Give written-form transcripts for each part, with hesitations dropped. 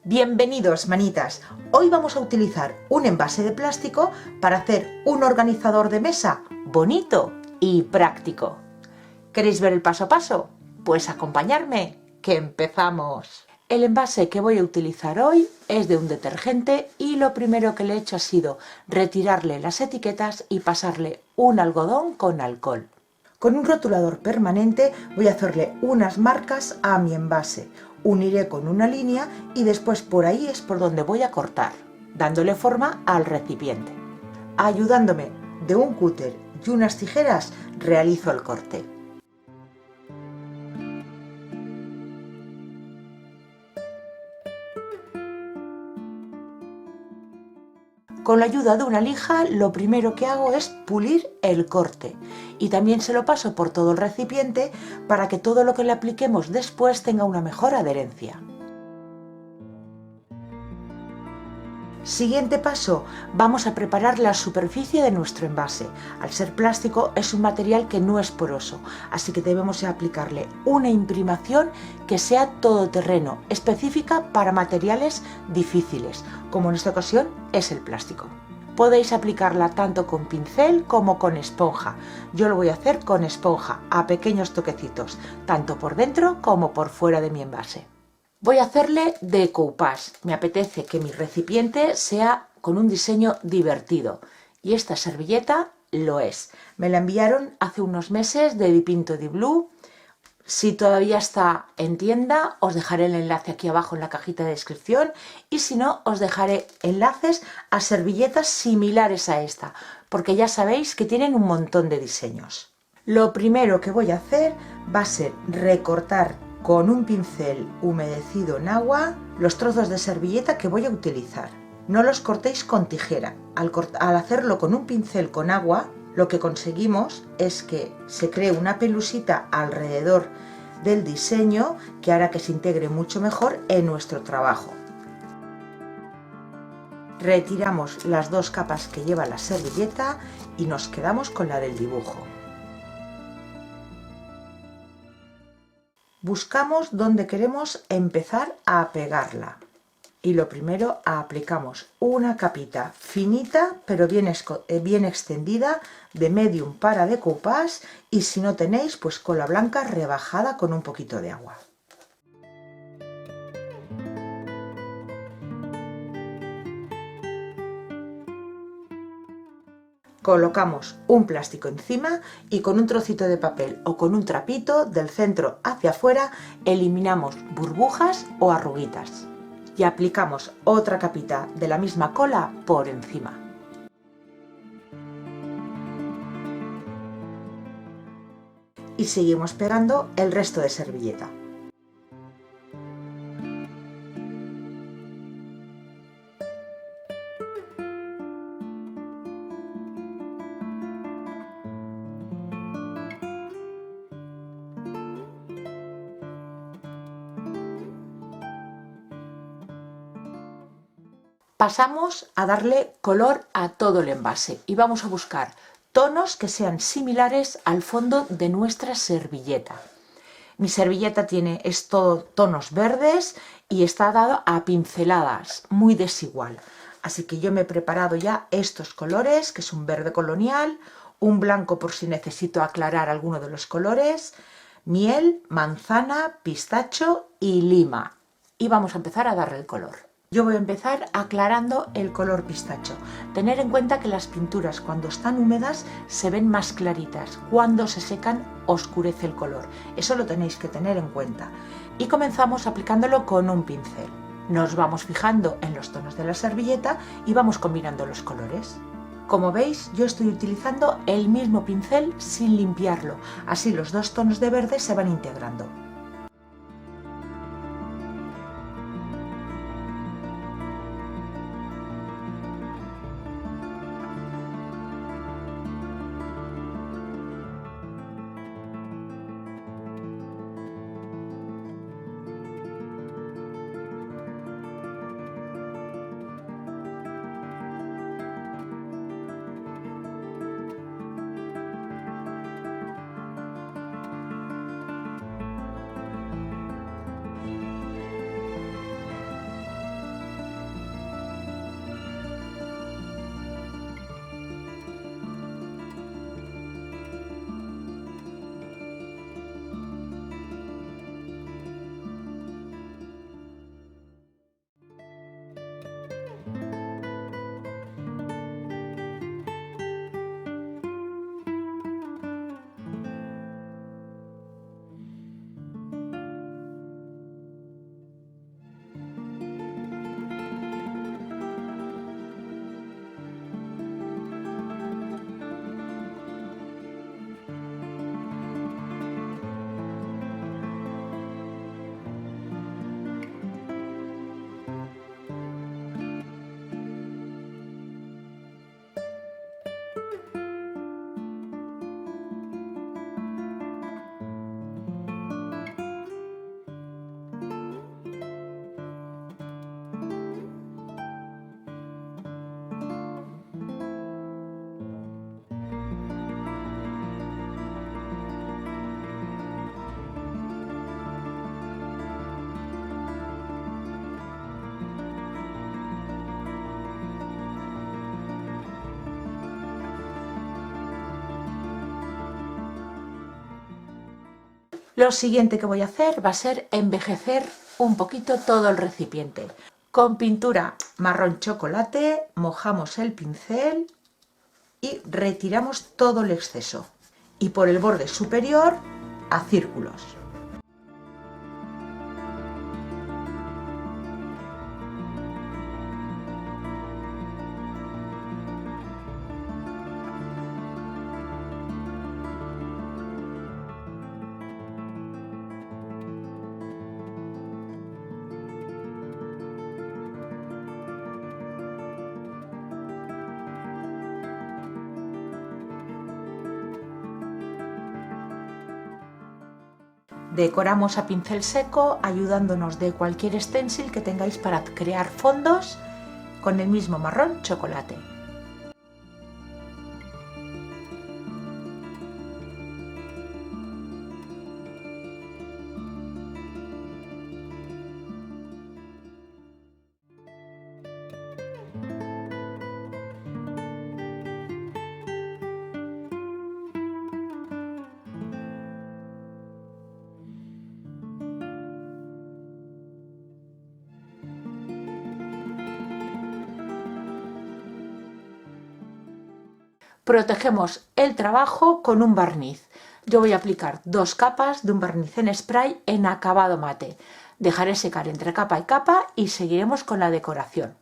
Bienvenidos, manitas. Hoy vamos a utilizar un envase de plástico para hacer un organizador de mesa bonito y práctico. ¿Queréis ver el paso a paso? Pues acompañarme, que empezamos. El envase que voy a utilizar hoy es de un detergente y lo primero que le he hecho ha sido retirarle las etiquetas y pasarle un algodón con alcohol. Con un rotulador permanente voy a hacerle unas marcas a mi envase. Uniré con una línea y después por ahí es por donde voy a cortar, dándole forma al recipiente. Ayudándome de un cúter y unas tijeras realizo el corte. Con la ayuda de una lija, lo primero que hago es pulir el corte y también se lo paso por todo el recipiente para que todo lo que le apliquemos después tenga una mejor adherencia. Siguiente paso, vamos a preparar la superficie de nuestro envase. Al ser plástico es un material que no es poroso, así que debemos aplicarle una imprimación que sea todoterreno, específica para materiales difíciles, como en esta ocasión es el plástico. Podéis aplicarla tanto con pincel como con esponja. Yo lo voy a hacer con esponja, a pequeños toquecitos, tanto por dentro como por fuera de mi envase. Voy a hacerle decoupage. Me apetece que mi recipiente sea con un diseño divertido y esta servilleta lo es. Me la enviaron hace unos meses de Dipinto di Blu. Si todavía está en tienda, os dejaré el enlace aquí abajo en la cajita de descripción y si no, os dejaré enlaces a servilletas similares a esta, porque ya sabéis que tienen un montón de diseños. Lo primero que voy a hacer va a ser recortar con un pincel humedecido en agua los trozos de servilleta que voy a utilizar. No los cortéis con tijera. Al hacerlo con un pincel con agua, lo que conseguimos es que se cree una pelusita alrededor del diseño que hará que se integre mucho mejor en nuestro trabajo. Retiramos las dos capas que lleva la servilleta y nos quedamos con la del dibujo. Buscamos dónde queremos empezar a pegarla y lo primero aplicamos una capita finita pero bien extendida de medium para decoupage y si no tenéis pues cola blanca rebajada con un poquito de agua. Colocamos un plástico encima y con un trocito de papel o con un trapito del centro hacia afuera eliminamos burbujas o arruguitas y aplicamos otra capita de la misma cola por encima. Y seguimos pegando el resto de servilleta. Pasamos a darle color a todo el envase y vamos a buscar tonos que sean similares al fondo de nuestra servilleta. Mi servilleta tiene tonos verdes y está dado a pinceladas, muy desigual. Así que yo me he preparado ya estos colores, que es un verde colonial, un blanco por si necesito aclarar alguno de los colores, miel, manzana, pistacho y lima. Y vamos a empezar a darle el color. Yo voy a empezar aclarando el color pistacho. Tener en cuenta que las pinturas cuando están húmedas se ven más claritas, cuando se secan oscurece el color. Eso lo tenéis que tener en cuenta. Y comenzamos aplicándolo con un pincel. Nos vamos fijando en los tonos de la servilleta y vamos combinando los colores. Como veis, yo estoy utilizando el mismo pincel sin limpiarlo, así los dos tonos de verde se van integrando. Lo siguiente que voy a hacer va a ser envejecer un poquito todo el recipiente. Con pintura marrón chocolate mojamos el pincel y retiramos todo el exceso. Y por el borde superior a círculos. Decoramos a pincel seco ayudándonos de cualquier stencil que tengáis para crear fondos con el mismo marrón chocolate. Protegemos el trabajo con un barniz. Yo voy a aplicar 2 capas de un barniz en spray en acabado mate. Dejaré secar entre capa y capa y seguiremos con la decoración.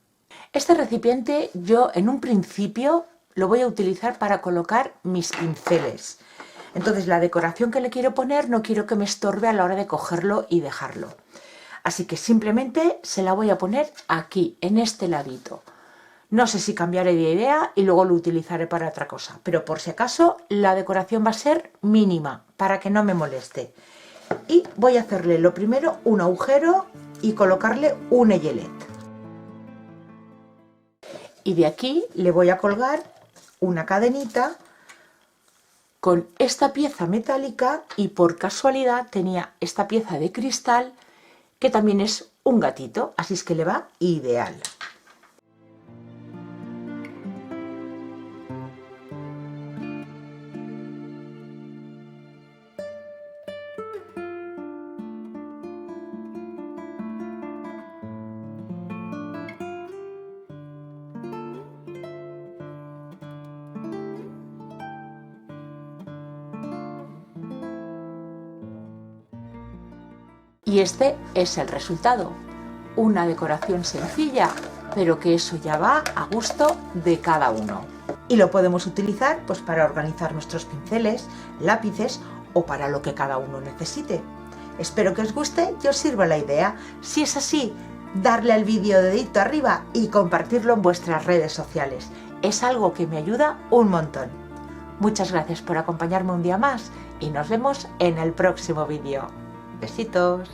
Este recipiente yo en un principio lo voy a utilizar para colocar mis pinceles. Entonces la decoración que le quiero poner no quiero que me estorbe a la hora de cogerlo y dejarlo. Así que simplemente se la voy a poner aquí, en este ladito. No sé si cambiaré de idea y luego lo utilizaré para otra cosa, pero por si acaso la decoración va a ser mínima para que no me moleste. Y voy a hacerle lo primero un agujero y colocarle un eyelet. Y de aquí le voy a colgar una cadenita con esta pieza metálica y por casualidad tenía esta pieza de cristal que también es un gatito, así es que le va ideal. Y este es el resultado, una decoración sencilla, pero que eso ya va a gusto de cada uno. Y lo podemos utilizar pues para organizar nuestros pinceles, lápices o para lo que cada uno necesite. Espero que os guste y os sirva la idea. Si es así, darle al vídeo dedito arriba y compartirlo en vuestras redes sociales. Es algo que me ayuda un montón. Muchas gracias por acompañarme un día más y nos vemos en el próximo vídeo. Besitos.